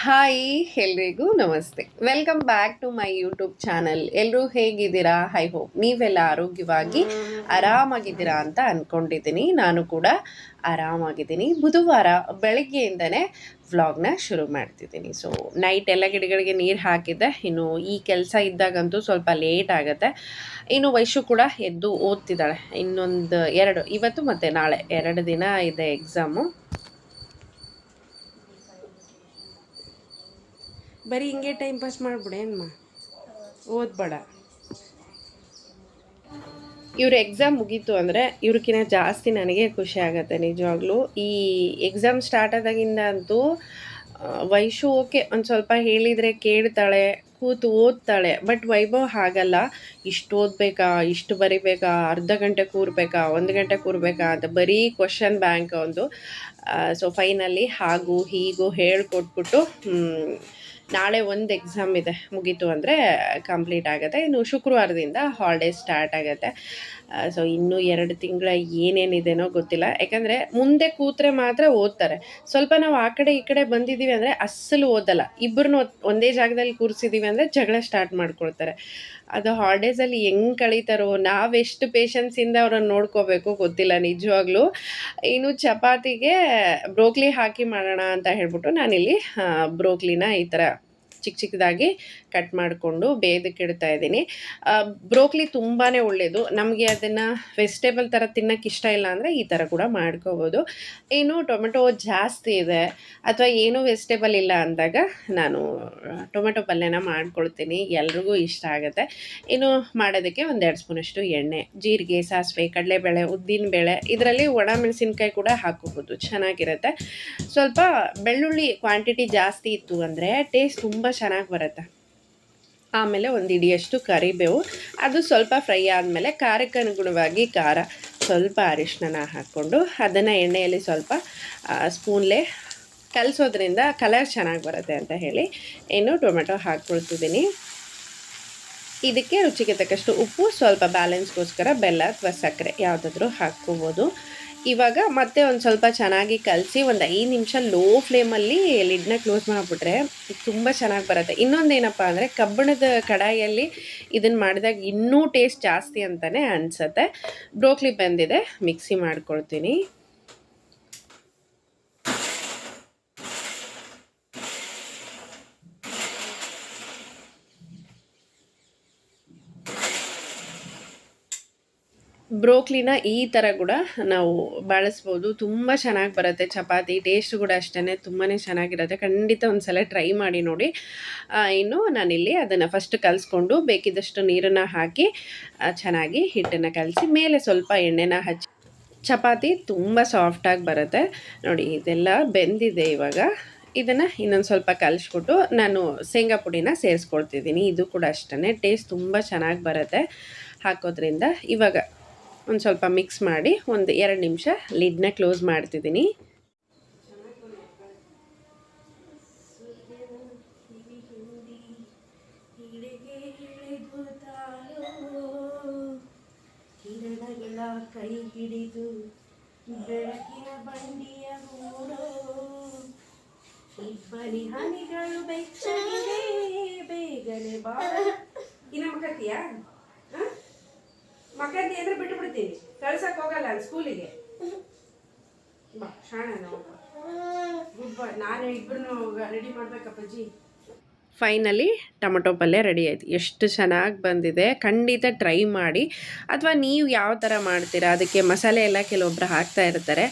Hi ಎಲ್ರಿಗೂ ನಮಸ್ತೆ. Welcome back to my YouTube channel. ಎಲ್ಲರೂ ಹೇಗಿದ್ದೀರಾ? ಐ ಹೋಪ್ ನೀವೆಲ್ಲ ಆರೋಗ್ಯವಾಗಿ ಆರಾಮಾಗಿದ್ದೀರಾ ಅಂತ ಅಂದ್ಕೊಂಡಿದ್ದೀನಿ. ನಾನು ಕೂಡ ಆರಾಮಾಗಿದ್ದೀನಿ. ಬುಧವಾರ ಬೆಳಗ್ಗೆಯಿಂದನೇ ವ್ಲಾಗ್ನ ಶುರು ಮಾಡ್ತಿದ್ದೀನಿ. ಸೊ ನೈಟ್ ಎಲ್ಲ ಗಿಡಗಳಿಗೆ ನೀರು ಹಾಕಿದ್ದೆ. ಇನ್ನು ಈ ಕೆಲಸ ಇದ್ದಾಗಂತೂ ಸ್ವಲ್ಪ ಲೇಟ್ ಆಗುತ್ತೆ. ಇನ್ನು ವೈಶು ಕೂಡ ಎದ್ದು ಓದ್ತಿದ್ದಾಳೆ. ಇನ್ನೊಂದು ಇವತ್ತು ಮತ್ತು ನಾಳೆ 2 ದಿನ ಇದೆ ಎಕ್ಸಾಮು. ಬರೀ ಹಿಂಗೆ ಟೈಮ್ ಪಾಸ್ ಮಾಡ್ಬಿಡೆ ಏನ್ಮ, ಓದ್ಬೇಡ. ಇವ್ರ ಎಕ್ಸಾಮ್ ಮುಗೀತು ಅಂದರೆ ಇವ್ರಕ್ಕಿಂತ ಜಾಸ್ತಿ ನನಗೆ ಖುಷಿ ಆಗುತ್ತೆ ನಿಜವಾಗ್ಲೂ. ಈ ಎಕ್ಸಾಮ್ ಸ್ಟಾರ್ಟ್ ಆದಾಗಿಂದ ಅಂತೂ ವೈಶು ಓಕೆ ಒಂದು ಸ್ವಲ್ಪ ಹೇಳಿದರೆ ಕೇಳ್ತಾಳೆ, ಕೂತು ಓದ್ತಾಳೆ. ಬಟ್ ವೈಭವ್ ಹಾಗಲ್ಲ. ಇಷ್ಟು ಓದಬೇಕಾ, ಇಷ್ಟು ಬರಿಬೇಕಾ, ಅರ್ಧ ಗಂಟೆ ಕೂರಬೇಕಾ, 1 ಗಂಟೆ ಕೂರಬೇಕಾ ಅಂತ ಬರೀ ಕ್ವಶನ್ ಬ್ಯಾಂಕ್ ಒಂದು. ಸೊ ಫೈನಲಿ ಹಾಗೂ ಹೀಗೂ ಹೇಳ್ಕೊಟ್ಬಿಟ್ಟು ನಾಳೆ ಒಂದು ಎಕ್ಸಾಮ್ ಇದೆ, ಮುಗೀತು ಅಂದರೆ ಕಂಪ್ಲೀಟ್ ಆಗುತ್ತೆ. ಇನ್ನು ಶುಕ್ರವಾರದಿಂದ ಹಾಲಿಡೇಸ್ ಸ್ಟಾರ್ಟ್ ಆಗುತ್ತೆ. ಸೊ ಇನ್ನೂ 2 ತಿಂಗಳ ಏನೇನಿದೆನೋ ಗೊತ್ತಿಲ್ಲ. ಯಾಕಂದರೆ ಮುಂದೆ ಕೂತ್ರೆ ಮಾತ್ರ ಓದ್ತಾರೆ. ಸ್ವಲ್ಪ ನಾವು ಆ ಕಡೆ ಈ ಕಡೆ ಬಂದಿದ್ದೀವಿ ಅಂದರೆ ಅಸ್ಸಲು ಓದಲ್ಲ. ಇಬ್ಬರನ್ನೂ ಒಂದೇ ಜಾಗದಲ್ಲಿ ಕೂರಿಸಿದ್ದೀವಿ ಅಂದರೆ ಜಗಳ ಸ್ಟಾರ್ಟ್ ಮಾಡ್ಕೊಳ್ತಾರೆ. ಅದು ಹಾಲಿಡೇಸಲ್ಲಿ ಹೆಂಗೆ ಕಳೀತಾರೋ, ನಾವೆಷ್ಟು ಪೇಷನ್ಸಿಂದ ಅವ್ರನ್ನ ನೋಡ್ಕೋಬೇಕು ಗೊತ್ತಿಲ್ಲ ನಿಜವಾಗ್ಲೂ. ಇನ್ನು ಚಪಾತಿಗೆ ಬ್ರೋಕ್ಲಿ ಹಾಕಿ ಮಾಡೋಣ ಅಂತ ಹೇಳ್ಬಿಟ್ಟು ನಾನಿಲ್ಲಿ ಬ್ರೋಕ್ಲಿನ ಈ ಥರ ಚಿಕ್ಕ ಚಿಕ್ಕದಾಗಿ ಕಟ್ ಮಾಡಿಕೊಂಡು ಬೇಯೋದಕ್ಕಿಡ್ತಾ ಇದ್ದೀನಿ. ಬ್ರೋಕ್ಲಿ ತುಂಬಾ ಒಳ್ಳೆಯದು. ನಮಗೆ ಅದನ್ನು ವೆಜಿಟೇಬಲ್ ಥರ ತಿನ್ನೋಕ್ಕೆ ಇಷ್ಟ ಇಲ್ಲ ಅಂದರೆ ಈ ಥರ ಕೂಡ ಮಾಡ್ಕೋಬೋದು. ಇನ್ನು ಟೊಮೆಟೊ ಜಾಸ್ತಿ ಇದೆ ಅಥವಾ ಏನೂ ವೆಜಿಟೇಬಲ್ ಇಲ್ಲ ಅಂದಾಗ ನಾನು ಟೊಮೆಟೊ ಪಲ್ಯನ ಮಾಡ್ಕೊಳ್ತೀನಿ. ಎಲ್ರಿಗೂ ಇಷ್ಟ ಆಗುತ್ತೆ. ಇನ್ನು ಮಾಡೋದಕ್ಕೆ 1-2 ಸ್ಪೂನಷ್ಟು ಎಣ್ಣೆ, ಜೀರಿಗೆ, ಸಾಸಿವೆ, ಕಡಲೆಬೇಳೆ, ಉದ್ದಿನಬೇಳೆ, ಇದರಲ್ಲಿ ಒಣಮೆಣಸಿನ್ಕಾಯಿ ಕೂಡ ಹಾಕೋಬೋದು, ಚೆನ್ನಾಗಿರುತ್ತೆ. ಸ್ವಲ್ಪ ಬೆಳ್ಳುಳ್ಳಿ ಕ್ವಾಂಟಿಟಿ ಜಾಸ್ತಿ ಇತ್ತು ಅಂದರೆ ಟೇಸ್ಟ್ ತುಂಬ ಚೆನ್ನಾಗಿ ಬರುತ್ತೆ. ಆಮೇಲೆ 1 ಹಿಡಿಯಷ್ಟು ಕರಿಬೇವು, ಅದು ಸ್ವಲ್ಪ ಫ್ರೈ ಆದಮೇಲೆ ಖಾರಕ್ಕೆ ಅನುಗುಣವಾಗಿ ಖಾರ, ಸ್ವಲ್ಪ ಅರಿಶಿನ ಹಾಕ್ಕೊಂಡು ಅದನ್ನು ಎಣ್ಣೆಯಲ್ಲಿ ಸ್ವಲ್ಪ ಸ್ಪೂನ್ಲೇ ಕಲಿಸೋದ್ರಿಂದ ಕಲರ್ ಚೆನ್ನಾಗಿ ಬರುತ್ತೆ ಅಂತ ಹೇಳಿ ಇನ್ನು ಟೊಮೆಟೊ ಹಾಕ್ಕೊಳ್ತಿದ್ದೀನಿ. ಇದಕ್ಕೆ ರುಚಿಗೆ ತಕ್ಕಷ್ಟು ಉಪ್ಪು, ಸ್ವಲ್ಪ ಬ್ಯಾಲೆನ್ಸ್ಗೋಸ್ಕರ ಬೆಲ್ಲ ಅಥವಾ ಸಕ್ಕರೆ ಯಾವುದಾದ್ರೂ ಹಾಕ್ಕೋಬೋದು. ಇವಾಗ ಮತ್ತೆ ಒಂದು ಸ್ವಲ್ಪ ಚೆನ್ನಾಗಿ ಕಲಸಿ ಒಂದು 5 ನಿಮಿಷ ಲೋ ಫ್ಲೇಮಲ್ಲಿ ಲಿಡ್ನ ಕ್ಲೋಸ್ ಮಾಡಿಬಿಟ್ರೆ ತುಂಬ ಚೆನ್ನಾಗಿ ಬರುತ್ತೆ. ಇನ್ನೊಂದೇನಪ್ಪ ಅಂದರೆ ಕಬ್ಬಿಣದ ಕಡಾಯಿಯಲ್ಲಿ ಇದನ್ನು ಮಾಡಿದಾಗ ಇನ್ನೂ ಟೇಸ್ಟ್ ಜಾಸ್ತಿ ಅಂತಲೇ ಅನಿಸುತ್ತೆ. ಬ್ರೋಕ್ಲಿ ಬೆಂದಿದೆ, ಮಿಕ್ಸಿ ಮಾಡ್ಕೊಳ್ತೀನಿ. ಬ್ರೋಕ್ಲಿನ ಈ ಥರ ಕೂಡ ನಾವು ಬಳಸ್ಬೋದು, ತುಂಬ ಚೆನ್ನಾಗಿ ಬರುತ್ತೆ. ಚಪಾತಿ ಟೇಸ್ಟ್ ಕೂಡ ಅಷ್ಟೇ ತುಂಬಾ ಚೆನ್ನಾಗಿರುತ್ತೆ. ಖಂಡಿತ ಒಂದು ಸಲ ಟ್ರೈ ಮಾಡಿ ನೋಡಿ. ಇನ್ನು ನಾನಿಲ್ಲಿ ಅದನ್ನು ಫಸ್ಟ್ ಕಲಿಸ್ಕೊಂಡು ಬೇಕಿದ್ದಷ್ಟು ನೀರನ್ನು ಹಾಕಿ ಚೆನ್ನಾಗಿ ಹಿಟ್ಟನ್ನು ಕಲಸಿ ಮೇಲೆ ಸ್ವಲ್ಪ ಎಣ್ಣೆನ ಹಚ್ಚಿ ಚಪಾತಿ ತುಂಬ ಸಾಫ್ಟಾಗಿ ಬರುತ್ತೆ ನೋಡಿ. ಇದೆಲ್ಲ ಬೆಂದಿದೆ. ಇವಾಗ ಇದನ್ನು ಇನ್ನೊಂದು ಸ್ವಲ್ಪ ಕಲಿಸ್ಬಿಟ್ಟು ನಾನು ಶೇಂಗಾ ಪುಡಿನ ಸೇರಿಸ್ಕೊಳ್ತಿದ್ದೀನಿ. ಇದು ಕೂಡ ಅಷ್ಟೇ ಟೇಸ್ಟ್ ತುಂಬ ಚೆನ್ನಾಗಿ ಬರುತ್ತೆ ಹಾಕೋದ್ರಿಂದ. ಇವಾಗ ಒಂದು ಸ್ವಲ್ಪ ಮಿಕ್ಸ್ ಮಾಡಿ 1-2 ನಿಮಿಷ ಲಿಡ್ನ ಕ್ಲೋಸ್ ಮಾಡ್ತಿದ್ದೀನಿ. ಕೈ ಹಿಡಿದು ಬೆಳಕಿನ ಬಂಡಿಯ ಹೂಡೋ ಇಬ್ಬನಿ ಹನಿಗಳು ಬೆಚ್ಚಗಿದೆ ಬೇಗನೆ ಬಾ. ಇನ್ನ ಮಕ್ಕತ್ತೀಯಾ? ಮಕ್ಕಂದಿ ಅಂದ್ರೆ ಬಿಟ್ಟು ಬಿಡ್ತೀನಿ, ಕಳ್ಸಕ್ ಹೋಗಲ್ಲ ಸ್ಕೂಲಿಗೆ. ಬಾ ಶಾಣ, ಗುಡ್ ಬಾಯ್. ನಾನು ಇಬ್ಬರನ್ನು ರೆಡಿ ಮಾಡ್ಬೇಕಪ್ಪಾಜಿ. ಫೈನಲಿ ಟೊಮೊಟೊ ಪಲ್ಯ ರೆಡಿ ಆಯಿತು. ಎಷ್ಟು ಚೆನ್ನಾಗಿ ಬಂದಿದೆ. ಖಂಡಿತ ಟ್ರೈ ಮಾಡಿ. ಅಥವಾ ನೀವು ಯಾವ ಥರ ಮಾಡ್ತೀರಾ, ಅದಕ್ಕೆ ಮಸಾಲೆ ಎಲ್ಲ ಕೆಲವೊಬ್ಬರು ಹಾಕ್ತಾ ಇರ್ತಾರೆ.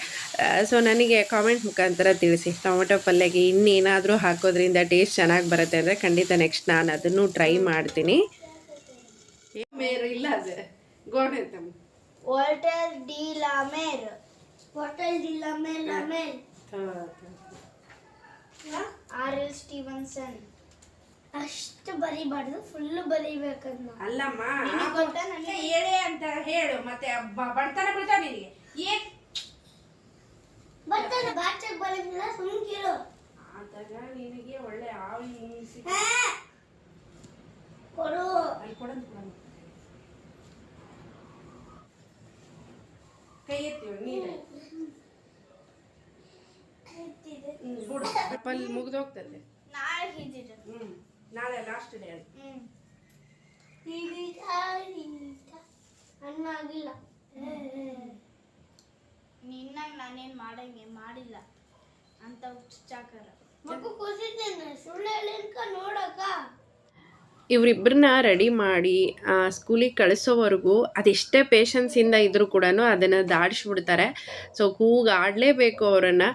ಸೊ ನನಗೆ ಕಾಮೆಂಟ್ ಮುಖಾಂತರ ತಿಳಿಸಿ. ಟೊಮೊಟೊ ಪಲ್ಯಗೆ ಇನ್ನೇನಾದರೂ ಹಾಕೋದ್ರಿಂದ ಟೇಸ್ಟ್ ಚೆನ್ನಾಗಿ ಬರುತ್ತೆ ಅಂದರೆ ಖಂಡಿತ ನೆಕ್ಸ್ಟ್ ನಾನು ಅದನ್ನು ಟ್ರೈ ಮಾಡ್ತೀನಿ. ಇಲ್ಲ ಅದು ವಾಲ್ಟರ್ ಡಿ ಲಾಮೇರ್. ಆರ್.ಎಲ್. ಸ್ಟೀವನ್ಸನ್. ಅಷ್ಟು ಬರಿಬಾರ್ದು, ಫುಲ್ ಬರಿಬೇಕನ್ನ. ಅಲ್ಲಮ್ಮ ಹೇಳಿ ಅಂತ ಹೇಳು. ಮತ್ತೆ ಬಡ್ತಾನ ಬಿಡ್ತಾ ನಿನಗೆ ಏನ್ ಬರ್ತಾನೆ ಬಾಚಕ್ ಬರಂಗಿಲ್ಲ, ಸುಮ್ಮನೆ ಕೇಳು. ಆದಾಗ ನಿನಗೆ ಒಳ್ಳೆ ಆವಿ ಕೊಡು. ಅಲ್ಲಿ ಕೊಡಂತ ಕೊಡಂತ ಕೈ ಎತ್ತೀವಿ ನೀರು ಮುಗಿದೋಗ್ತದೆ. ನಾಳೆ ಹಿಡಿದ ನಾಳೆ ಲಾಸ್ಟ್ ಡೇ ಅನ್ನಾಗಿಲ್ಲ ನಿನ್ನಾಗ ನಾನೇನ್ ಮಾಡಿಲ್ಲ ಅಂತ ಹುಚ್ಚಾಕರ ಮಗು ಕೂಸಿದ್ದೇನೆ ಸುಳ್ಳು ಹೇಳಿನ್ಕ ನೋಡಕ್ಕ. ಇವರಿಬ್ಬರನ್ನ ರೆಡಿ ಮಾಡಿ ಸ್ಕೂಲಿಗೆ ಕಳಿಸೋವರೆಗೂ ಅದೆಷ್ಟೇ ಪೇಷನ್ಸಿಂದ ಇದ್ದರೂ ಕೂಡ ಅದನ್ನು ದಾಟಿಸ್ಬಿಡ್ತಾರೆ. ಸೊ ಕೂಗಾಡಲೇಬೇಕು ಅವರನ್ನು.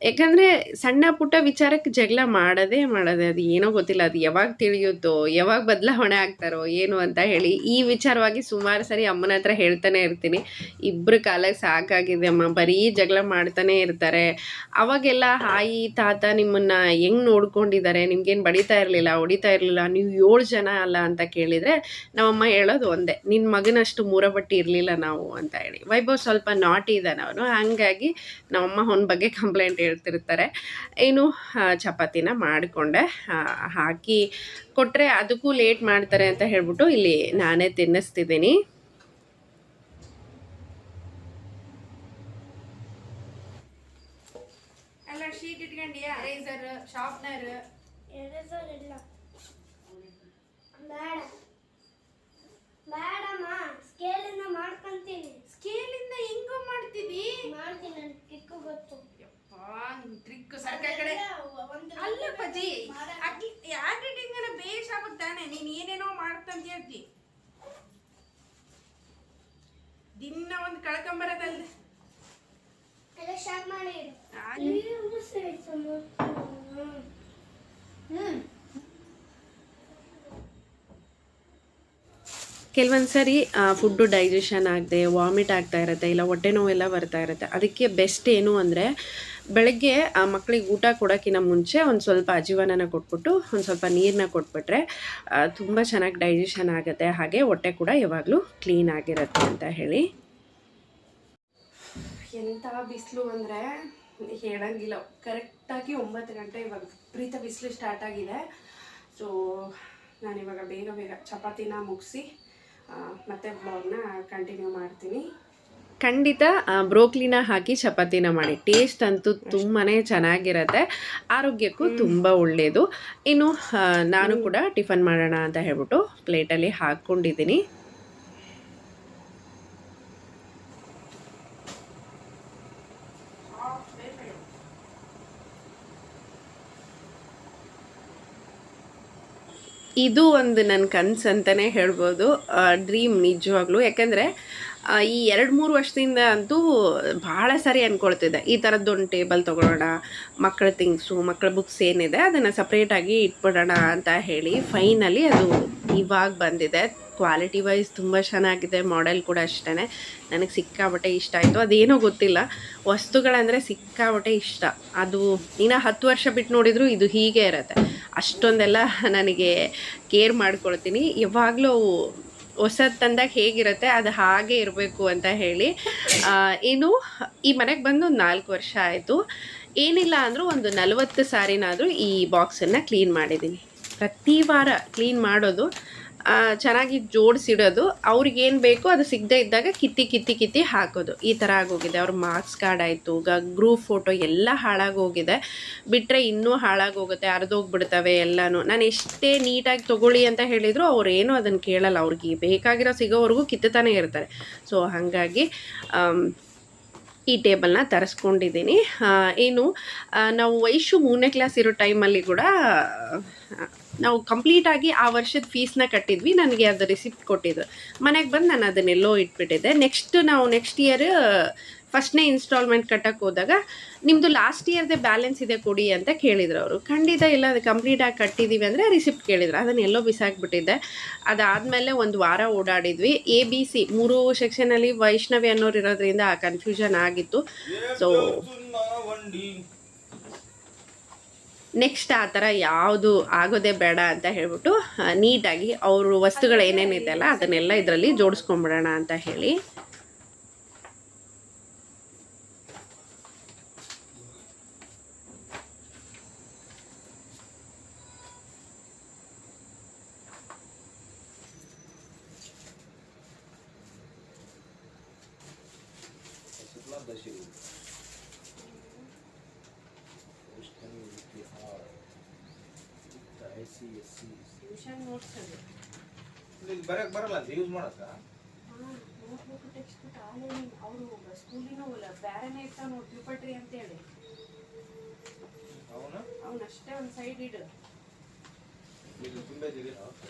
ಯಾಕಂದರೆ ಸಣ್ಣ ಪುಟ್ಟ ವಿಚಾರಕ್ಕೆ ಜಗಳ ಮಾಡೋದೇ ಅದು ಏನೋ ಗೊತ್ತಿಲ್ಲ, ಅದು ಯಾವಾಗ ತಿಳಿಯುತ್ತೋ ಯಾವಾಗ ಬದಲಾವಣೆ ಆಗ್ತಾರೋ ಏನು ಅಂತ ಹೇಳಿ ಈ ವಿಚಾರವಾಗಿ ಸುಮಾರು ಸರಿ ಅಮ್ಮನ ಹತ್ರ ಹೇಳ್ತಾನೆ ಇರ್ತೀನಿ. ಇಬ್ಬರು ಕಾಲಕ್ಕೆ ಸಾಕಾಗಿದೆ ಅಮ್ಮ, ಬರೀ ಜಗಳ ಮಾಡ್ತಾನೆ ಇರ್ತಾರೆ. ಅವಾಗೆಲ್ಲ ಹಾಯಿ ತಾತ ನಿಮ್ಮನ್ನು ಹೆಂಗೆ ನೋಡ್ಕೊಂಡಿದ್ದಾರೆ, ನಿಮ್ಗೇನು ಬಡಿತಾ ಇರಲಿಲ್ಲ ಹೊಡಿತಾ ಇರಲಿಲ್ಲ, ನೀವು 7 ಜನ ಅಲ್ಲ ಅಂತ ಕೇಳಿದರೆ ನಮ್ಮಮ್ಮ ಹೇಳೋದು ಒಂದೇ, ನಿನ್ನ ಮಗನಷ್ಟು ಮೂರಬಟ್ಟಿ ಇರಲಿಲ್ಲ ನಾವು ಅಂತ ಹೇಳಿ. ವೈಭವ್ ಸ್ವಲ್ಪ ನಾಟಿ ಇದ್ದಾನೆ ಅವನು, ಹಾಗಾಗಿ ನಮ್ಮಮ್ಮ ಅವನ ಬಗ್ಗೆ ಕಂಪ್ಲೇಂಟ್ ಹೇಳ್ತಿರ್ತಾರೆ. ಏನು ಚಪಾತಿನ ಮಾಡಿಕೊಂಡೆ, ಹಾಕಿ ಕೊಟ್ಟರೆ ಅದಕ್ಕೂ ಲೇಟ್ ಮಾಡ್ತಾರೆ ಅಂತ ಹೇಳ್ಬಿಟ್ಟು ಇಲ್ಲಿ ನಾನೇ ತಿನ್ನಿಸ್ತಿದ್ದೀನಿ. ಎಲ್ಲ ಶೀಟ್ ಇಟ್ಕೊಂಡಿಯಾ, ರೇಸರ್ ಶಾರ್ಪ್ನರ್ ಇಲ್ಲ ಬೇಡ ಬೇಡಮ್ಮ, ಸ್ಕೇಲಿಂದ ಮಾಡ್ಕೊಂತೀನಿ. ಸ್ಕೇಲಿಂದ ಹೆಂಗೋ ಮಾಡ್ತಿದ್ದಿ? ಮಾಡ್ತೀನಿ, ನನಗೆ ಟ್ರಿಕ್ ಗೊತ್ತು. ಟ್ರಿಕ್ ಸರ್ಕ ಕಡೆ ಅಲ್ಲ ಪಜಿ, ಆಕ್ಟಿಂಗ್ ಬೇಸ್ ಆಗುತ್ತಾನೆ. ನೀನ್ ಏನೇನೋ ಮಾಡ್ತಂತ ಹೇಳ್ತಿ, ದಿನ ಒಂದು ಕಳ್ಕೊಂಬರದಲ್ಲ. ಎಲ್ಲ ಶಾರ್ಪ್ ಮಾಡಿ ಕೆಲವೊಂದು ಸರಿ ಫುಡ್ಡು ಡೈಜೆಷನ್ ಆಗದೆ ವಾಮಿಟ್ ಆಗ್ತಾ ಇರುತ್ತೆ, ಇಲ್ಲ ಹೊಟ್ಟೆ ನೋವೆಲ್ಲ ಬರ್ತಾ ಇರುತ್ತೆ. ಅದಕ್ಕೆ ಬೆಸ್ಟ್ ಏನು ಅಂದರೆ ಬೆಳಗ್ಗೆ ಮಕ್ಕಳಿಗೆ ಊಟ ಕೊಡೋಕ್ಕಿಂತ ಮುಂಚೆ ಒಂದು ಸ್ವಲ್ಪ ಅಜೀವನನ ಕೊಟ್ಬಿಟ್ಟು ಒಂದು ಸ್ವಲ್ಪ ನೀರನ್ನ ಕೊಟ್ಬಿಟ್ರೆ ತುಂಬ ಚೆನ್ನಾಗಿ ಡೈಜೆಷನ್ ಆಗುತ್ತೆ. ಹಾಗೆ ಹೊಟ್ಟೆ ಕೂಡ ಯಾವಾಗಲೂ ಕ್ಲೀನ್ ಆಗಿರುತ್ತೆ ಅಂತ ಹೇಳಿ. ಎಂಥ ಬಿಸಿಲು ಅಂದರೆ ಹೇಳಂಗಿಲ್ಲ. ಕರೆಕ್ಟಾಗಿ 9 ಗಂಟೆ ಇವಾಗ ವಿಪರೀತ ಬಿಸಿಲು ಸ್ಟಾರ್ಟ್ ಆಗಿದೆ. ಸೊ ನಾನಿವಾಗ ಬೇಗ ಚಪಾತಿನ ಮುಗಿಸಿ ಮತ್ತೆ ಬ್ಲಾಗ್ನ ಕಂಟಿನ್ಯೂ ಮಾಡ್ತೀನಿ. ಖಂಡಿತ ಬ್ರೋಕ್ಲಿನ ಹಾಕಿ ಚಪಾತಿನ ಮಾಡಿ, ಟೇಸ್ಟ್ ಅಂತೂ ತುಂಬಾ ಚೆನ್ನಾಗಿರುತ್ತೆ, ಆರೋಗ್ಯಕ್ಕೂ ತುಂಬ ಒಳ್ಳೆಯದು. ಇನ್ನು ನಾನು ಕೂಡ ಟಿಫನ್ ಮಾಡೋಣ ಅಂತ ಹೇಳ್ಬಿಟ್ಟು ಪ್ಲೇಟಲ್ಲಿ ಹಾಕ್ಕೊಂಡಿದ್ದೀನಿ. ಇದು ಒಂದು ನನ್ನ ಕನಸು ಅಂತಲೇ ಹೇಳ್ಬೋದು, ಡ್ರೀಮ್ ನಿಜವಾಗ್ಲೂ. ಯಾಕೆಂದರೆ ಈ 2-3 ವರ್ಷದಿಂದ ಅಂತೂ ಭಾಳ ಸಾರಿ ಅಂದ್ಕೊಳ್ತಿದ್ದೆ ಈ ಥರದ್ದೊಂದು ಟೇಬಲ್ ತೊಗೊಳ್ಳೋಣ, ಮಕ್ಕಳ ಥಿಂಗ್ಸು ಮಕ್ಕಳ ಬುಕ್ಸ್ ಏನಿದೆ ಅದನ್ನು ಸಪ್ರೇಟಾಗಿ ಇಟ್ಬಿಡೋಣ ಅಂತ ಹೇಳಿ ಫೈನಲಿ ಅದು ಇವಾಗ ಬಂದಿದೆ. ಕ್ವಾಲಿಟಿ ವೈಸ್ ತುಂಬ ಚೆನ್ನಾಗಿದೆ, ಮಾಡೆಲ್ ಕೂಡ ಅಷ್ಟೇ ನನಗೆ ಸಿಕ್ಕಾಬಟ್ಟೆ ಇಷ್ಟ ಆಯಿತು. ಅದೇನೋ ಗೊತ್ತಿಲ್ಲ, ವಸ್ತುಗಳಂದರೆ ಸಿಕ್ಕಾಬಟ್ಟೆ ಇಷ್ಟ. ಅದು ಇನ್ನು 10 ವರ್ಷ ಬಿಟ್ಟು ನೋಡಿದರೂ ಇದು ಹೀಗೆ ಇರುತ್ತೆ, ಅಷ್ಟೊಂದೆಲ್ಲ ನನಗೆ ಕೇರ್ ಮಾಡ್ಕೊಳ್ತೀನಿ. ಯಾವಾಗಲೂ ಹೊಸದು ತಂದಾಗ ಹೇಗಿರುತ್ತೆ ಅದು ಹಾಗೆ ಇರಬೇಕು ಅಂತ ಹೇಳಿ. ಏನು ಈ ಮನೆಗೆ ಬಂದು 4 ವರ್ಷ ಆಯಿತು. ಏನಿಲ್ಲ ಅಂದರೂ ಒಂದು 40 ಸಾರಿನಾದರೂ ಈ ಬಾಕ್ಸನ್ನು ಕ್ಲೀನ್ ಮಾಡಿದ್ದೀನಿ. ಪ್ರತಿ ವಾರ ಕ್ಲೀನ್ ಮಾಡೋದು, ಚೆನ್ನಾಗಿ ಜೋಡಿಸಿಡೋದು, ಅವ್ರಿಗೇನು ಬೇಕೋ ಅದು ಸಿಗದೇ ಇದ್ದಾಗ ಕಿತ್ತಿ ಹಾಕೋದು, ಈ ಥರ ಆಗೋಗಿದೆ. ಅವ್ರ ಮಾರ್ಕ್ಸ್ ಕಾರ್ಡ್ ಆಯಿತು, ಗ್ರೂಪ್ ಫೋಟೋ ಎಲ್ಲ ಹಾಳಾಗೋಗಿದೆ. ಬಿಟ್ಟರೆ ಇನ್ನೂ ಹಾಳಾಗೋಗುತ್ತೆ, ಹರಿದೋಗ್ಬಿಡ್ತವೆ ಎಲ್ಲನೂ. ನಾನು ಎಷ್ಟೇ ನೀಟಾಗಿ ತೊಗೊಳ್ಳಿ ಅಂತ ಹೇಳಿದರೂ ಅವ್ರೇನು ಅದನ್ನು ಕೇಳಲ್ಲ, ಅವ್ರಿಗೆ ಬೇಕಾಗಿರೋ ಸಿಗೋವರೆಗೂ ಕಿತ್ತುತ್ತಾನೆ ಇರ್ತಾರೆ. ಸೊ ಹಾಗಾಗಿ ಈ ಟೇಬಲ್ನ ತರಿಸ್ಕೊಂಡಿದ್ದೀನಿ. ಏನು ನಾವು ವೈಶು 3ನೇ ಕ್ಲಾಸ್ ಇರೋ ಟೈಮಲ್ಲಿ ಕೂಡ ನಾವು ಕಂಪ್ಲೀಟಾಗಿ ಆ ವರ್ಷದ ಫೀಸ್ನ ಕಟ್ಟಿದ್ವಿ. ನನಗೆ ಅದು ರಿಸಿಪ್ಟ್ ಕೊಟ್ಟಿದ್ದು, ಮನೆಗೆ ಬಂದು ನಾನು ಅದನ್ನೆಲ್ಲೋ ಇಟ್ಬಿಟ್ಟಿದ್ದೆ. ನೆಕ್ಸ್ಟ್ ಇಯರ್ ಫಸ್ಟ್ನೇ ಇನ್ಸ್ಟಾಲ್ಮೆಂಟ್ ಕಟ್ಟಕ್ಕೆ ಹೋದಾಗ ನಿಮ್ಮದು ಲಾಸ್ಟ್ ಇಯರ್ದೇ ಬ್ಯಾಲೆನ್ಸ್ ಇದೆ ಕೊಡಿ ಅಂತ ಕೇಳಿದ್ರು ಅವರು. ಖಂಡಿತ ಇಲ್ಲ, ಅದು ಕಂಪ್ಲೀಟಾಗಿ ಕಟ್ಟಿದ್ದೀವಿ ಅಂದರೆ ರಿಸಿಪ್ಟ್ ಕೇಳಿದ್ರು, ಅದನ್ನೆಲ್ಲೋ ಬಿಸಾಕ್ಬಿಟ್ಟಿದ್ದೆ. ಅದಾದಮೇಲೆ ಒಂದು ವಾರ ಓಡಾಡಿದ್ವಿ. ABC 3 ಸೆಕ್ಷನಲ್ಲಿ ವೈಷ್ಣವಿ ಅನ್ನೋರು ಇರೋದ್ರಿಂದ ಆ ಕನ್ಫ್ಯೂಷನ್ ಆಗಿತ್ತು. ಸೊ ನೆಕ್ಸ್ಟ್ ಆ ಥರ ಯಾವುದು ಆಗೋದೇ ಬೇಡ ಅಂತ ಹೇಳ್ಬಿಟ್ಟು ನೀಟಾಗಿ ಅವರು ವಸ್ತುಗಳು ಏನೇನಿದೆ ಅಲ್ಲ ಅದನ್ನೆಲ್ಲ ಇದರಲ್ಲಿ ಜೋಡಿಸ್ಕೊಂಬಿಡೋಣ ಅಂತ ಹೇಳಿ. ಟ್ಯೂಷನ್ ನೋಟ್ಸ್ ಅದು ಬರಕ್ ಬರಲ್ಲ ಅಂತ ಯೂಸ್ ಮಾಡಕ್ಕ ನೋಟ್ಬುಕ್ ಟೆಕ್ಸ್ಟ್ ಬುಕ್ ಆಲೇ ಅವರು ಸ್ಕೂಲಿನೂ ಬೇರೆನೇ ಇರ್ತಾವ ನೋಡಿ ತ್ರಿಪಟ್ರಿ ಅಂತೇಳಿ ಅವನಷ್ಟೇ ಒಂದು ಸೈಡ್ ಇಡು ಇದು ತುಂಬಾ ಇದೆ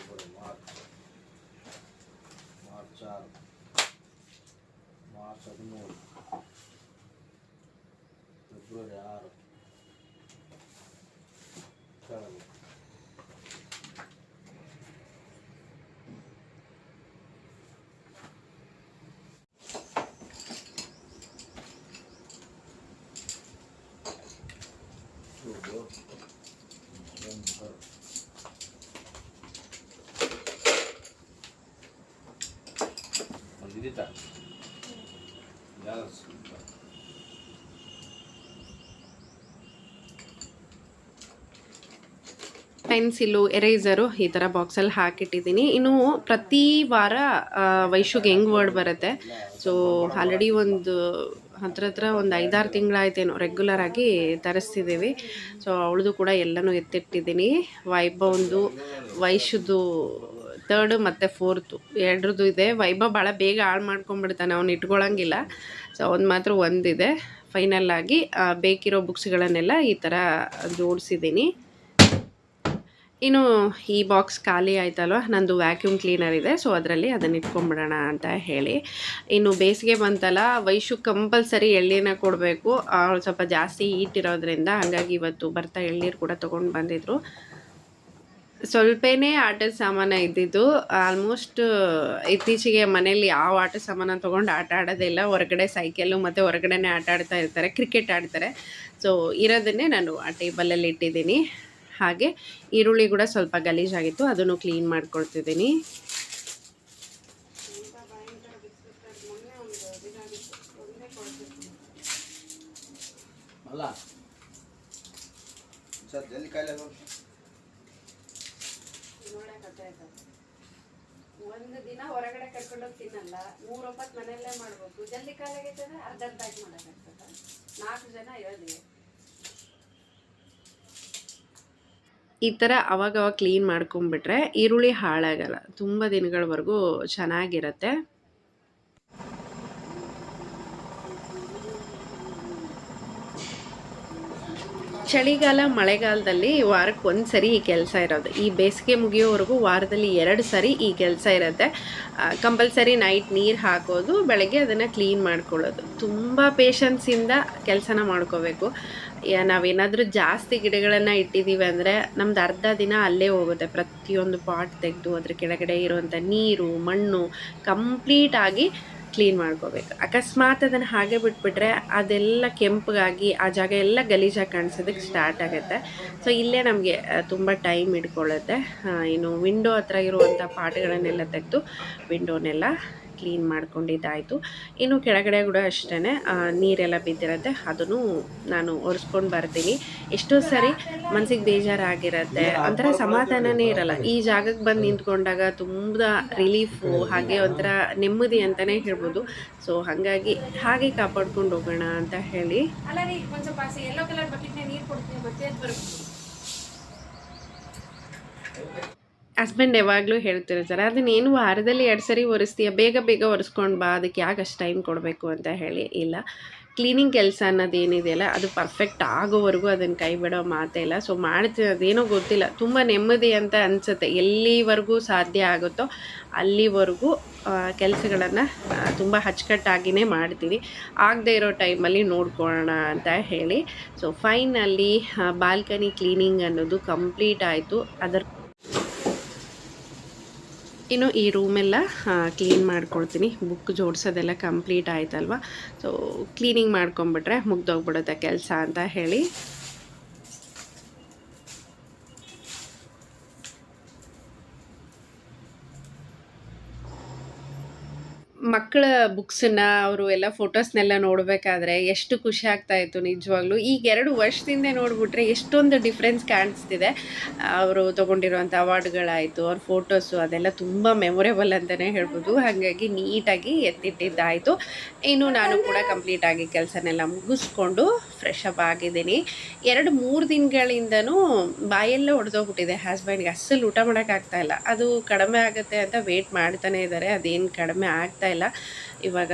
ಮಾರ್ಚ್ 6 ಮಾರ್ಚ್ 13 ಫೆಬ್ರವರಿ 6 ಕೆಳಗೆ ಒಂದಿದಿತ್ತ ಪೆನ್ಸಿಲು ಎರೇಸರು ಈ ಥರ ಬಾಕ್ಸಲ್ಲಿ ಹಾಕಿಟ್ಟಿದ್ದೀನಿ. ಇನ್ನು ಪ್ರತಿ ವಾರ ವೈಶುಗೆ ಹೆಂಗೆ ವರ್ಡ್ ಬರುತ್ತೆ. ಸೊ ಆಲ್ರೆಡಿ ಒಂದು ಹತ್ರ ಒಂದು 5-6 ತಿಂಗಳಾಯ್ತೇನೋ ರೆಗ್ಯುಲರ್ ಆಗಿ ತರಿಸ್ತಿದ್ದೀವಿ. ಸೊ ಅವಳದು ಕೂಡ ಎಲ್ಲನೂ ಎತ್ತಿಟ್ಟಿದ್ದೀನಿ. ವೈಭವಂದು ವೈಶುದು 3rd ಮತ್ತು 4th ಎರಡ್ರದ್ದು ಇದೆ. ವೈಭವ್ ಭಾಳ ಬೇಗ ಹಾಳು ಮಾಡ್ಕೊಂಡ್ಬಿಡ್ತಾನೆ, ಅವ್ನು ಇಟ್ಕೊಳ್ಳೋಂಗಿಲ್ಲ. ಸೊ ಅವ್ನು ಮಾತ್ರ ಒಂದಿದೆ. ಫೈನಲ್ ಆಗಿ ಬೇಕಿರೋ ಬುಕ್ಸ್ಗಳನ್ನೆಲ್ಲ ಈ ಥರ ಜೋಡಿಸಿದ್ದೀನಿ. ಇನ್ನು ಈ ಬಾಕ್ಸ್ ಖಾಲಿ ಆಯ್ತಲ್ವ, ನಂದು ವ್ಯಾಕ್ಯೂಮ್ ಕ್ಲೀನರ್ ಇದೆ. ಸೊ ಅದರಲ್ಲಿ ಅದನ್ನು ಇಟ್ಕೊಂಡ್ಬಿಡೋಣ ಅಂತ ಹೇಳಿ. ಇನ್ನು ಬೇಸಿಗೆ ಬಂತಲ್ಲ, ವೈಶು ಕಂಪಲ್ಸರಿ ಎಳ್ನೀರನ್ನ ಕೊಡಬೇಕು. ಅವಳು ಸ್ವಲ್ಪ ಜಾಸ್ತಿ ಹೀಟ್ ಇರೋದ್ರಿಂದ, ಹಾಗಾಗಿ ಇವತ್ತು ಬರ್ತಾ ಎಳ್ನೀರು ಕೂಡ ತೊಗೊಂಡು ಬಂದಿದ್ರು. ಸ್ವಲ್ಪನೇ ಆಟದ ಸಾಮಾನು ಇದ್ದಿದ್ದು. ಆಲ್ಮೋಸ್ಟ್ ಇತ್ತೀಚೆಗೆ ಮನೇಲಿ ಯಾವ ಆಟ ಸಾಮಾನು ತೊಗೊಂಡು ಆಟ ಆಡೋದೇ ಇಲ್ಲ. ಹೊರಗಡೆ ಸೈಕಲ್ಲು ಮತ್ತು ಹೊರಗಡೆನೇ ಆಟ ಆಡ್ತಾ ಇರ್ತಾರೆ, ಕ್ರಿಕೆಟ್ ಆಡ್ತಾರೆ. ಸೊ ಇರೋದನ್ನೇ ನಾನು ಆ ಟೇಬಲಲ್ಲಿ ಇಟ್ಟಿದ್ದೀನಿ. ಹಾಗೆ ಈರುಳ್ಳಿ ಕೂಡ ಸ್ವಲ್ಪ ಗಲೀಜಾಗಿತ್ತು, ಅದನ್ನು ಕ್ಲೀನ್ ಮಾಡ್ಕೊಳ್ತಿದ್ದೀನಿ. ಅಲ್ಲ ಸರ್ ಜಲ್ದಿ ಕಾಯಿಲೆ ಒಂದು ದಿನ ಹೊರಗಡೆ ಕರ್ಕೊಂಡೋಗಿ ತಿನ್ನಲ್ಲ, 3 ಒಪ್ಪತ್ತು ಮನೆಯಲ್ಲೇ ಮಾಡಬೇಕು. ಜಲ್ದಿ ಕಾಲಾಗೈತಂದ್ರೆ ಅರ್ಧರ್ಧಾಗಿ ಮಾಡೋಕ್ಕಾಗ್ತದೆ. 4 ಜನ ಇರೋದಿವೆ. ಈ ಥರ ಅವಾಗವಾಗ ಕ್ಲೀನ್ ಮಾಡ್ಕೊಂಬಿಟ್ರೆ ಈರುಳ್ಳಿ ಹಾಳಾಗಲ್ಲ, ತುಂಬ ದಿನಗಳವರೆಗೂ ಚೆನ್ನಾಗಿರುತ್ತೆ. ಚಳಿಗಾಲ ಮಳೆಗಾಲದಲ್ಲಿ ವಾರಕ್ಕೆ 1 ಸರಿ ಈ ಕೆಲಸ ಇರೋದು. ಈ ಬೇಸಿಗೆ ಮುಗಿಯೋವರೆಗೂ ವಾರದಲ್ಲಿ 2 ಸರಿ ಈ ಕೆಲಸ ಇರುತ್ತೆ. ಕಂಪಲ್ಸರಿ ನೈಟ್ ನೀರು ಹಾಕೋದು, ಬೆಳಗ್ಗೆ ಅದನ್ನು ಕ್ಲೀನ್ ಮಾಡ್ಕೊಳ್ಳೋದು. ತುಂಬ ಪೇಷನ್ಸಿಂದ ಕೆಲಸನ ಮಾಡ್ಕೋಬೇಕು. ನಾವೇನಾದರೂ ಜಾಸ್ತಿ ಗಿಡಗಳನ್ನು ಇಟ್ಟಿದ್ದೀವಿ ಅಂದರೆ ನಮ್ದು ಅರ್ಧ ದಿನ ಅಲ್ಲೇ ಹೋಗುತ್ತೆ. ಪ್ರತಿಯೊಂದು ಪಾಟ್ ತೆಗೆದು ಅದ್ರ ಕೆಳಗಡೆ ಇರುವಂಥ ನೀರು, ಮಣ್ಣು ಕಂಪ್ಲೀಟಾಗಿ ಕ್ಲೀನ್ ಮಾಡ್ಕೋಬೇಕು. ಅಕಸ್ಮಾತ್ ಅದನ್ನು ಹಾಗೆ ಬಿಟ್ಬಿಟ್ರೆ ಅದೆಲ್ಲ ಕೆಂಪಗಾಗಿ ಆ ಜಾಗ ಎಲ್ಲ ಗಲೀಜಾಗಿ ಕಾಣಿಸೋದಕ್ಕೆ ಸ್ಟಾರ್ಟ್ ಆಗುತ್ತೆ. ಸೊ ಇಲ್ಲೇ ನಮಗೆ ತುಂಬ ಟೈಮ್ ಹಿಡ್ಕೊಳ್ಳುತ್ತೆ. ಇನ್ನು ವಿಂಡೋ ಹತ್ರ ಇರುವಂಥ ಪಾಟ್ಗಳನ್ನೆಲ್ಲ ತೆಗೆದು ವಿಂಡೋನೆಲ್ಲ ಕ್ಲೀನ್ ಮಾಡ್ಕೊಂಡಿದ್ದಾಯಿತು. ಇನ್ನು ಕೆಳಗಡೆ ಕೂಡ ಅಷ್ಟೇ ನೀರೆಲ್ಲ ಬಿದ್ದಿರುತ್ತೆ, ಅದನ್ನು ನಾನು ಒರೆಸ್ಕೊಂಡು ಬರ್ತೀನಿ. ಎಷ್ಟೋ ಸರಿ ಮನಸ್ಸಿಗೆ ಬೇಜಾರಾಗಿರುತ್ತೆ, ಒಂಥರ ಸಮಾಧಾನನೇ ಇರಲ್ಲ. ಈ ಜಾಗಕ್ಕೆ ಬಂದು ನಿಂತ್ಕೊಂಡಾಗ ತುಂಬ ರಿಲೀಫು, ಹಾಗೆ ಒಂಥರ ನೆಮ್ಮದಿ ಅಂತಲೇ ಹೇಳ್ಬೋದು. ಸೊ ಹಾಗಾಗಿ ಹಾಗೆ ಕಾಪಾಡ್ಕೊಂಡು ಹೋಗೋಣ ಅಂತ ಹೇಳಿ. ಅಲ್ಲ ರೀ, ಒಂದು ಸ್ವಲ್ಪ ಯೆಲ್ಲೋ ಕಲರ್ ಬಕೆಟ್ನ ನೀರು ಕೊಡ್ತೀನಿ, ಮತ್ತೆ ಅದು ಬರುತ್ತೆ. ಹಸ್ಬೆಂಡ್ ಯಾವಾಗಲೂ ಹೇಳ್ತಿರ್ತಾರೆ, ಅದನ್ನೇನು ವಾರದಲ್ಲಿ 2 ಸರಿ ಒರೆಸ್ತೀಯ, ಬೇಗ ಬೇಗ ಒರೆಸ್ಕೊಂಡು ಬಾ, ಅದಕ್ಕೆ ಯಾಕೆ ಅಷ್ಟು ಟೈಮ್ ಕೊಡಬೇಕು ಅಂತ ಹೇಳಿ. ಇಲ್ಲ, ಕ್ಲೀನಿಂಗ್ ಕೆಲಸ ಅನ್ನೋದೇನಿದೆಯಲ್ಲ ಅದು ಪರ್ಫೆಕ್ಟ್ ಆಗೋವರೆಗೂ ಅದನ್ನು ಕೈ ಬಿಡೋ ಮಾತೇ ಇಲ್ಲ. ಸೊ ಮಾಡ್ತೀನಿ, ಅದೇನೋ ಗೊತ್ತಿಲ್ಲ, ತುಂಬ ನೆಮ್ಮದಿ ಅಂತ ಅನಿಸುತ್ತೆ. ಎಲ್ಲಿವರೆಗೂ ಸಾಧ್ಯ ಆಗುತ್ತೋ ಅಲ್ಲಿವರೆಗೂ ಕೆಲಸಗಳನ್ನು ತುಂಬ ಅಚ್ಚುಕಟ್ಟಾಗಿಯೇ ಮಾಡ್ತೀನಿ. ಆಗದೆ ಇರೋ ಟೈಮಲ್ಲಿ ನೋಡ್ಕೊಳ್ಳೋಣ ಅಂತ ಹೇಳಿ. ಸೊ ಫೈನಲ್ಲಿ ಬಾಲ್ಕನಿ ಕ್ಲೀನಿಂಗ್ ಅನ್ನೋದು ಕಂಪ್ಲೀಟ್ ಆಯಿತು. ಇನ್ನು ಈ ರೂಮೆಲ್ಲ ಕ್ಲೀನ್ ಮಾಡ್ಕೊಳ್ತೀನಿ. ಬುಕ್ ಜೋಡಿಸೋದೆಲ್ಲ ಕಂಪ್ಲೀಟ್ ಆಯ್ತಲ್ವ. ಸೊ ಕ್ಲೀನಿಂಗ್ ಮಾಡ್ಕೊಂಬಿಟ್ರೆ ಮುಗ್ದೋಗ್ಬಿಡುತ್ತೆ ಕೆಲಸ ಅಂತ ಹೇಳಿ. ಮಕ್ಕಳು ಮಕ್ಕಳ ಬುಕ್ಸನ್ನ ಅವರು ಎಲ್ಲ ಫೋಟೋಸ್ನೆಲ್ಲ ನೋಡಬೇಕಾದ್ರೆ ಎಷ್ಟು ಖುಷಿ ಆಗ್ತಾ ಇತ್ತು ನಿಜವಾಗ್ಲೂ. ಈಗ 2 ವರ್ಷದಿಂದ ನೋಡಿಬಿಟ್ರೆ ಎಷ್ಟೊಂದು ಡಿಫ್ರೆನ್ಸ್ ಕಾಣಿಸ್ತಿದೆ. ಅವರು ತೊಗೊಂಡಿರುವಂಥ ಅವಾರ್ಡ್ಗಳಾಯಿತು, ಅವ್ರ ಫೋಟೋಸು ಅದೆಲ್ಲ ತುಂಬ ಮೆಮೊರೇಬಲ್ ಅಂತಲೇ ಹೇಳ್ಬೋದು. ಹಾಗಾಗಿ ನೀಟಾಗಿ ಎತ್ತಿಟ್ಟಿದ್ದಾಯಿತು. ಇನ್ನು ನಾನು ಕೂಡ ಕಂಪ್ಲೀಟಾಗಿ ಕೆಲಸನೆಲ್ಲ ಮುಗಿಸ್ಕೊಂಡು ಫ್ರೆಶ್ ಅಪ್ ಆಗಿದ್ದೀನಿ. 2-3 ದಿನಗಳಿಂದನೂ ಬಾಯೆಲ್ಲ ಒಡೆದೋಗ್ಬಿಟ್ಟಿದೆ ಹಸ್ಬೆಂಡ್ಗೆ. ಅಸ್ಸಲು ಊಟ ಮಾಡೋಕ್ಕಾಗ್ತಾಯಿಲ್ಲ. ಅದು ಕಡಿಮೆ ಆಗುತ್ತೆ ಅಂತ ವೇಟ್ ಮಾಡ್ತಾನೆ ಇದ್ದಾರೆ. ಅದೇನು ಕಡಿಮೆ ಆಗ್ತಾ ಇಲ್ಲ. ಇವಾಗ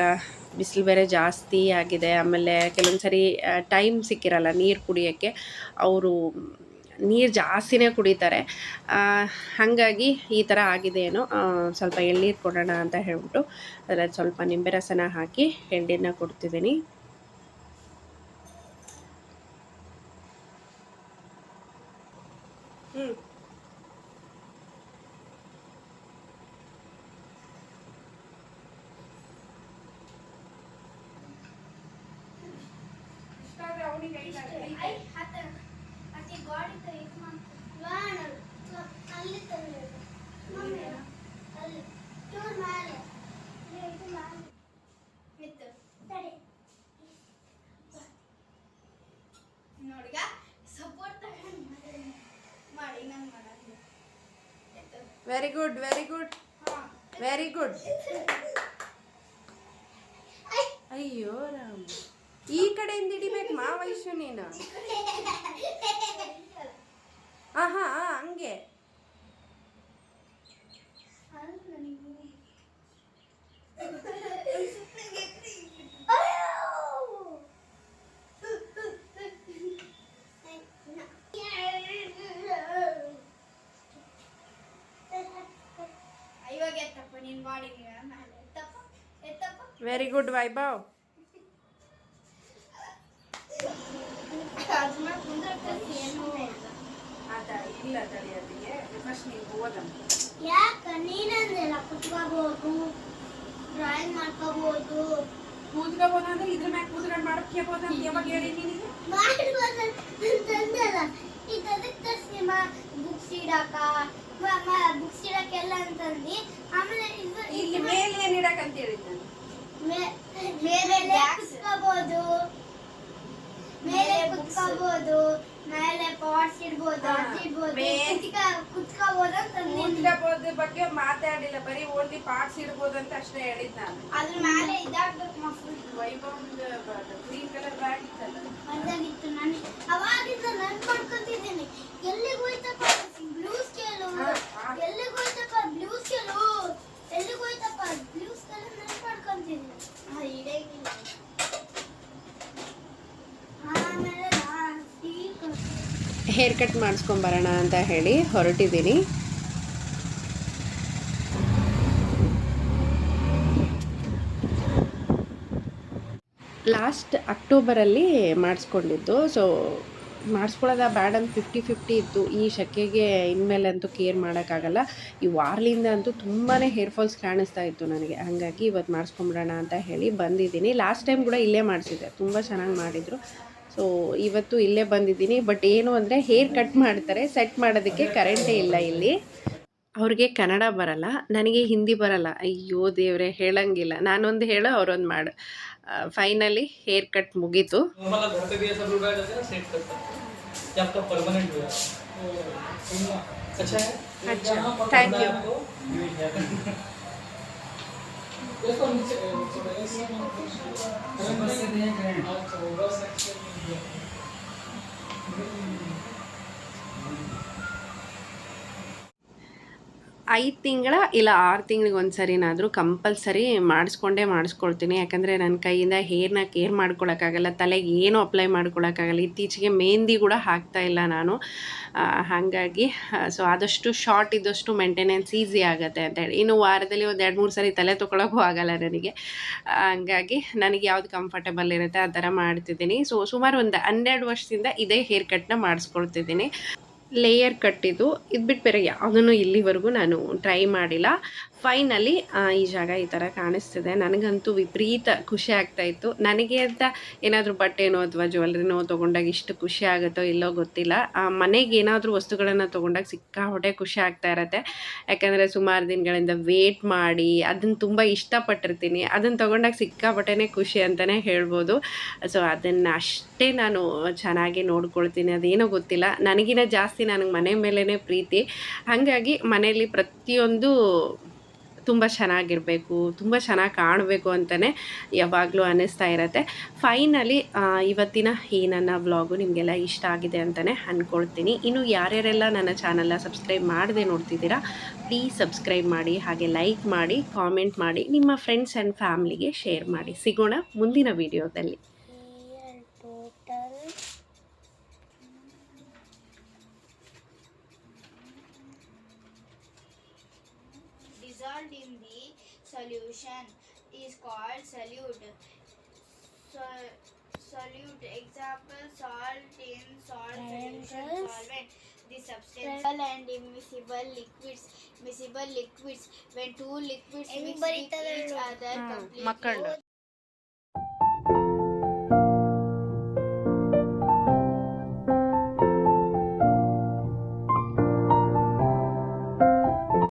ಬಿಸಿಲು ಬೇರೆ ಜಾಸ್ತಿ ಆಗಿದೆ. ಆಮೇಲೆ ಕೆಲವೊಂದು ಸರಿ ಟೈಮ್ ಸಿಕ್ಕಿರಲ್ಲ ನೀರು ಕುಡಿಯೋಕ್ಕೆ. ಅವರು ನೀರು ಜಾಸ್ತಿನೇ ಕುಡಿತಾರೆ. ಹಾಗಾಗಿ ಈ ಥರ ಆಗಿದೆ ಏನೋ. ಸ್ವಲ್ಪ ಎಳ್ನೀರು ಕೊಡೋಣ ಅಂತ ಹೇಳ್ಬಿಟ್ಟು ಅದರಲ್ಲಿ ಸ್ವಲ್ಪ ನಿಂಬೆ ರಸನ ಹಾಕಿ ಎಳ್ನೀರನ್ನ ಕೊಡ್ತಿದ್ದೀನಿ. ನೋಡಿಗ ಸಪೋರ್ಟ್ ಮಾಡಿ ನಾನು ಮಾಡೋದು. Very good, very good, very good. ಅಯ್ಯೋ ರಾಮ, ಈ ಕಡೆಯಿಂದ ಹಿಡಿಬೇಕು ಮಾವೈಶು ನೀನು. ಆಹಾ ಹಂಗೆ ಇವಾಗ ಎತ್ತಪ್ಪ ನೀನ್ ಮಾಡಿ ಎತ್ತಪ್ಪ ಎತ್ತಪ್ಪ. Very good Vaibhav. ಇಲ್ಲ ತಡೆಯೋದಿಗೆ ಫಸ್ಟ್ ನೀವು ಓದಮ್ಮ. ಯಾಕ ನೀನಂದೆಲ್ಲ ಕುತ್ಕೋಬಹುದು, ಡ್ರಾಯಿಂಗ್ ಮಾಡ್ಕೋಬಹುದು. ಕೂತ್ಕೋಬೋದು ಅಂದ್ರೆ ಇದ್ರ ಮ್ಯಾಗ ಕೂತ್ಕೊಂಡು ಮಾಡ್ಕೋಬೋದು ಅಂತ ಯಾವಾಗ ಹೇಳಿ ನಿನಗೆ? ಮಾಡ್ಬೋದು ಅಂತಂದಲ್ಲ. ಈಗ ಅದಕ್ಕೆ ತರ್ಸಿ ಬುಕ್ಸ್ ಇಡಾಕ ಬುಕ್ಸ್ ಇಡಕ್ಕೆಲ್ಲ ಅಂತಂದು ಆಮೇಲೆ ಇಲ್ಲಿ ಮೇಲೆ ಏನ್ ಇಡಕ್ ಅಂತ ಹೇಳಿದ್ ನಾನು. ಮೇಲೆ ಕುತ್ಕೋಬಹುದು, ಮೇಲೆ ಕುತ್ಕೋಬಹುದು, ಮೇಲೆ ಪಾಟ್ಸ್ ಇಡ್ಬೋದು, ಅದಿಡ್ಬೋದು, ಕುತ್ಕೋಬಹುದು ಅಂತಂದು. ಕೂತ್ಕೋಬೋದು ಬಗ್ಗೆ ಮಾತಾಡಿಲ್ಲ, ಬರೀ ಓನ್ಲಿ ಪಾರ್ಟ್ಸ್ ಇಡ್ಬೋದು ಅಂತ ಅಷ್ಟೇ ಹೇಳಿದ್ ನಾನು. ಅದ್ರ ಮೇಲೆ ಇದಾಗ್ಬೇಕು ಮಕ್ಕಳು. ವೈಭವ್ ಗ್ರೀನ್ ಕಲರ್ ಬ್ಯಾಗ್ ಇತ್ತಲ್ಲ ಅದಾಗಿತ್ತು. ನಾನು ಅವಾಗಿಂದ ನನ್ ಮಾಡ್ಕೊತಿದ್ದೀನಿ. ಎಲ್ಲಿಗೆ ಹೋಯ್ತಪ್ಪ ಬ್ಲೂ ಸ್ಕೇಲು, ಎಲ್ಲಿಗೆ ಹೋಯ್ತಪ್ಪ ಬ್ಲೂ ಸ್ಕೇಲು, ಎಲ್ಲಿಗೆ ಹೋಯ್ತಪ್ಪ ಬ್ಲೂ ಸ್ಕೇಲ್ ನನ್ ಮಾಡ್ಕೊಂತಿದ್ದೀನಿ. ಇಡಂಗಿಲ್ಲ. ಆಮೇಲೆ ಹೇರ್ ಕಟ್ ಮಾಡಿಸ್ಕೊಂಬರೋಣ ಅಂತ ಹೇಳಿ ಹೊರಟಿದ್ದೀನಿ. ಲಾಸ್ಟ್ ಅಕ್ಟೋಬರಲ್ಲಿ ಮಾಡಿಸ್ಕೊಂಡಿದ್ದು. ಸೊ ಮಾಡಿಸ್ಕೊಳ್ಳೋದ ಬ್ಯಾಡ್ ಅಂತ 50-50 ಇತ್ತು. ಈ ಶೆಕೆಗೆ ಇನ್ಮೇಲೆ ಅಂತೂ ಕೇರ್ ಮಾಡೋಕ್ಕಾಗಲ್ಲ. ಈ ವಾರ್ಲಿಂದ ಅಂತೂ ತುಂಬಾ ಹೇರ್ ಫಾಲ್ಸ್ ಕಾಣಿಸ್ತಾ ಇತ್ತು ನನಗೆ. ಹಾಗಾಗಿ ಇವತ್ತು ಮಾಡಿಸ್ಕೊಂಬಿಡೋಣ ಅಂತ ಹೇಳಿ ಬಂದಿದ್ದೀನಿ. ಲಾಸ್ಟ್ ಟೈಮ್ ಕೂಡ ಇಲ್ಲೇ ಮಾಡಿಸಿದ್ದೆ, ತುಂಬ ಚೆನ್ನಾಗಿ ಮಾಡಿದರು. ಸೊ ಇವತ್ತು ಇಲ್ಲೇ ಬಂದಿದ್ದೀನಿ. ಬಟ್ ಏನು ಅಂದರೆ ಹೇರ್ ಕಟ್ ಮಾಡ್ತಾರೆ, ಸೆಟ್ ಮಾಡೋದಕ್ಕೆ ಕರೆಂಟೇ ಇಲ್ಲ ಇಲ್ಲಿ. ಅವ್ರಿಗೆ ಕನ್ನಡ ಬರಲ್ಲ, ನನಗೆ ಹಿಂದಿ ಬರಲ್ಲ. ಅಯ್ಯೋ ದೇವ್ರೆ, ಹೇಳಂಗಿಲ್ಲ. ನಾನೊಂದು ಹೇಳೋ ಅವರೊಂದು ಮಾಡು. ಫೈನಲಿ ಹೇರ್ ಕಟ್ ಮುಗೀತು. Thank you. ಐದು ತಿಂಗಳ ಇಲ್ಲ 6 ತಿಂಗಳಿಗೆ ಒಂದು ಸರಿನಾದರೂ ಕಂಪಲ್ಸರಿ ಮಾಡಿಸ್ಕೊಳ್ತೀನಿ. ಯಾಕಂದರೆ ನನ್ನ ಕೈಯಿಂದ ಹೇರ್ನ ಕೇರ್ ಮಾಡ್ಕೊಳಕ್ಕಾಗಲ್ಲ, ತಲೆಗೆ ಏನೂ ಅಪ್ಲೈ ಮಾಡ್ಕೊಳಕ್ಕಾಗಲ್ಲ. ಇತ್ತೀಚೆಗೆ ಮೆಹಂದಿ ಕೂಡ ಹಾಕ್ತಾ ಇಲ್ಲ ನಾನು. ಹಾಗಾಗಿ ಸೊ ಆದಷ್ಟು ಶಾರ್ಟ್ ಇದ್ದಷ್ಟು ಮೇಂಟೆನೆನ್ಸ್ ಈಸಿ ಆಗುತ್ತೆ ಅಂತ ಹೇಳಿ. ಇನ್ನು ವಾರದಲ್ಲಿ ಒಂದು 2-3 ಸರಿ ತಲೆ ತೊಗೊಳಕ್ಕೂ ಆಗಲ್ಲ ನನಗೆ. ಹಾಗಾಗಿ ನನಗೆ ಯಾವ್ದು ಕಂಫರ್ಟಬಲ್ ಇರುತ್ತೆ ಆ ಥರ ಮಾಡ್ತಿದ್ದೀನಿ. ಸೊ ಸುಮಾರು ಒಂದು 12 ವರ್ಷದಿಂದ ಇದೇ ಹೇರ್ ಕಟ್ನ ಮಾಡಿಸ್ಕೊಳ್ತಿದ್ದೀನಿ. ಲೇಯರ್ ಕಟ್ಟಿದ್ದು ಇದು ಬಿಟ್ಟು ಬೇರೆ ಯಾವುದನ್ನು ಇಲ್ಲಿವರೆಗೂ ನಾನು ಟ್ರೈ ಮಾಡಿಲ್ಲ. ಫೈನಲಿ ಈ ಜಾಗ ಈ ಥರ ಕಾಣಿಸ್ತಿದೆ. ನನಗಂತೂ ವಿಪರೀತ ಖುಷಿ ಆಗ್ತಾಯಿತ್ತು. ನನಗೆ ಅಂತ ಏನಾದರೂ ಬಟ್ಟೆನೋ ಅಥವಾ ಜ್ಯುವೆಲ್ರಿನೋ ತೊಗೊಂಡಾಗ ಇಷ್ಟು ಖುಷಿ ಆಗುತ್ತೋ ಇಲ್ಲೋ ಗೊತ್ತಿಲ್ಲ. ಮನೆಗೆ ಏನಾದರೂ ವಸ್ತುಗಳನ್ನು ತೊಗೊಂಡಾಗ ಸಿಕ್ಕಾಪಟ್ಟೆ ಖುಷಿ ಆಗ್ತಾ ಇರತ್ತೆ. ಯಾಕಂದರೆ ಸುಮಾರು ದಿನಗಳಿಂದ ವೇಟ್ ಮಾಡಿ ಅದನ್ನು ತುಂಬ ಇಷ್ಟಪಟ್ಟಿರ್ತೀನಿ. ಅದನ್ನು ತೊಗೊಂಡಾಗ ಸಿಕ್ಕಾಪಟ್ಟೆನೇ ಖುಷಿ ಅಂತಲೇ ಹೇಳ್ಬೋದು. ಸೊ ಅದನ್ನು ಅಷ್ಟೇ ನಾನು ಚೆನ್ನಾಗಿ ನೋಡ್ಕೊಳ್ತೀನಿ. ಅದೇನೋ ಗೊತ್ತಿಲ್ಲ, ನನಗಿನ್ನ ಜಾಸ್ತಿ ನನಗೆ ಮನೆ ಮೇಲೇ ಪ್ರೀತಿ. ಹಾಗಾಗಿ ಮನೆಯಲ್ಲಿ ಪ್ರತಿಯೊಂದು ತುಂಬ ಚೆನ್ನಾಗಿರಬೇಕು, ತುಂಬ ಚೆನ್ನಾಗಿ ಕಾಣಬೇಕು ಅಂತಲೇ ಯಾವಾಗಲೂ ಅನ್ನಿಸ್ತಾ ಇರತ್ತೆ. ಫೈನಲಿ ಇವತ್ತಿನ ಈ ನನ್ನ ವ್ಲಾಗು ನಿಮಗೆಲ್ಲ ಇಷ್ಟ ಆಗಿದೆ ಅಂತಲೇ ಅಂದ್ಕೊಳ್ತೀನಿ. ಇನ್ನು ಯಾರ್ಯಾರೆಲ್ಲ ನನ್ನ ಚಾನಲ್ನ ಸಬ್ಸ್ಕ್ರೈಬ್ ಮಾಡದೆ ನೋಡ್ತಿದ್ದೀರಾ, ಪ್ಲೀಸ್ ಸಬ್ಸ್ಕ್ರೈಬ್ ಮಾಡಿ, ಹಾಗೆ ಲೈಕ್ ಮಾಡಿ, ಕಾಮೆಂಟ್ ಮಾಡಿ, ನಿಮ್ಮ ಫ್ರೆಂಡ್ಸ್ ಆ್ಯಂಡ್ ಫ್ಯಾಮ್ಲಿಗೆ ಶೇರ್ ಮಾಡಿ. ಸಿಗೋಣ ಮುಂದಿನ ವಿಡಿಯೋದಲ್ಲಿ. Total dissolved in the solution is called solute. Solute example, salt in salt solution solvent. The substance and immiscible liquids. Miscible liquids, when two liquids mix with each other completely.